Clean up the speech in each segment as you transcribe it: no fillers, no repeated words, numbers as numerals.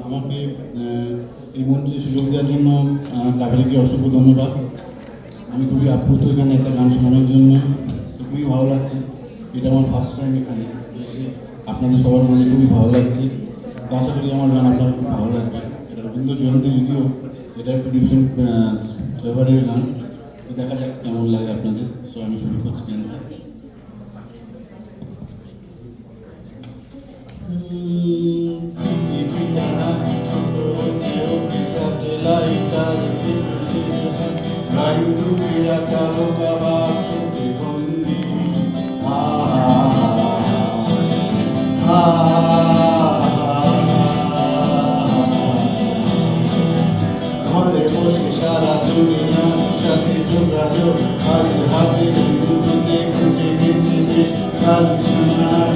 আমাকে এই মঞ্চে সুযোগ দেওয়ার জন্য কাবেরীকে অসংখ্য ধন্যবাদ। আমি খুবই আপ্লুত এখানে একটা গান শোনানোর জন্য, খুবই ভালো লাগছে। এটা আমার ফার্স্ট টাইম এখানে এসে আপনাদের সবার মাঝে খুবই ভালো লাগছে। আশা করি আমার গান আপনার খুব ভালো লাগবে। এটা রবীন্দ্র জয়ন্তী, যদিও এটা একটু ডিফারেন্ট ফ্লেভারের গান, তো দেখা যাক কেমন লাগে আপনাদের। তো আমি শুরু করছি গানটা। ঘরে বসে সারা দুনিয়ার সাথে যোগাযোগ, আজ হাতের মুঠোতে খুঁজে গেছে দেশ কাল সীমার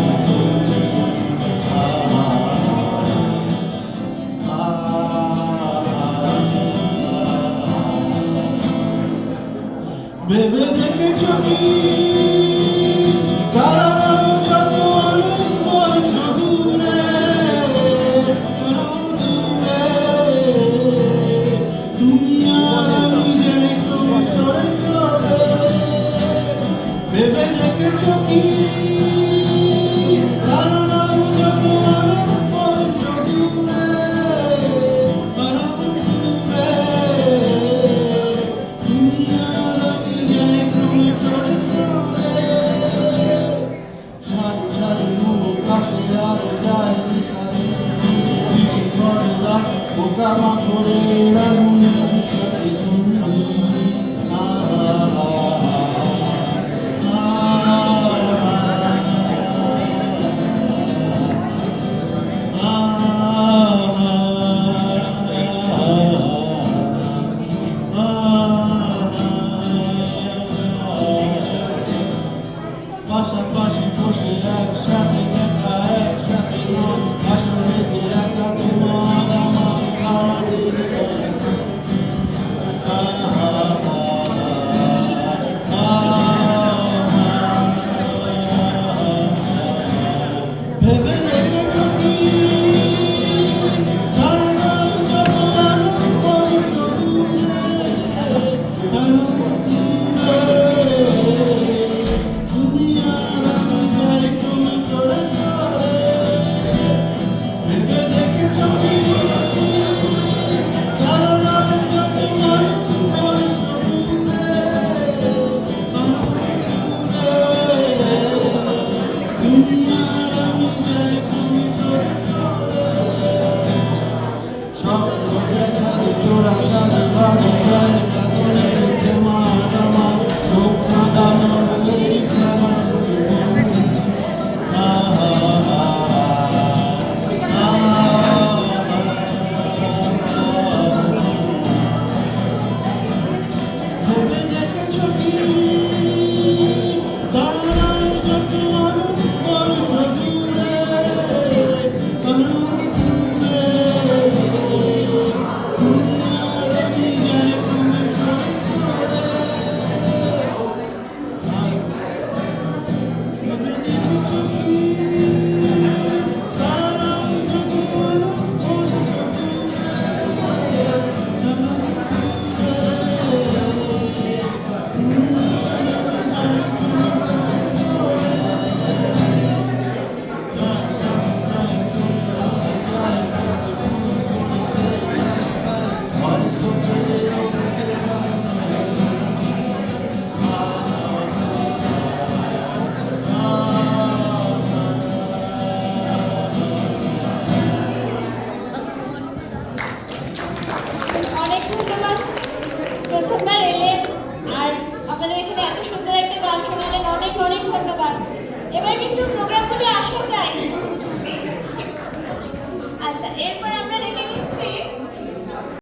ভেবে দেখেছ কি কারারাও যত আলোকবর সুদূরে তুমি আর আমি যাই তুমি সরে সরে। ভেবে দেখেছ কি কারারাও যত আলোকবর সুদূরে তুমি আর আমি যাই তুমি সরে সরে। সাত সারি কাশে আর যায় সারি ঘরে যায় পোকামা করে রাগুনের সাথে সন্ধি। পাশাপাশি বসে একসাথে দেখা একসাথে নাচ, আসলে যে একা তোমার আমার ভেবে দেখেছ কি প্রথমবার এলেন আর আমাদের এখানে এত সুন্দর একটা গান শোনালেন, অনেক অনেক ধন্যবাদ। এবার কিন্তু প্রোগ্রামগুলি আসা যায়। আচ্ছা, এরপর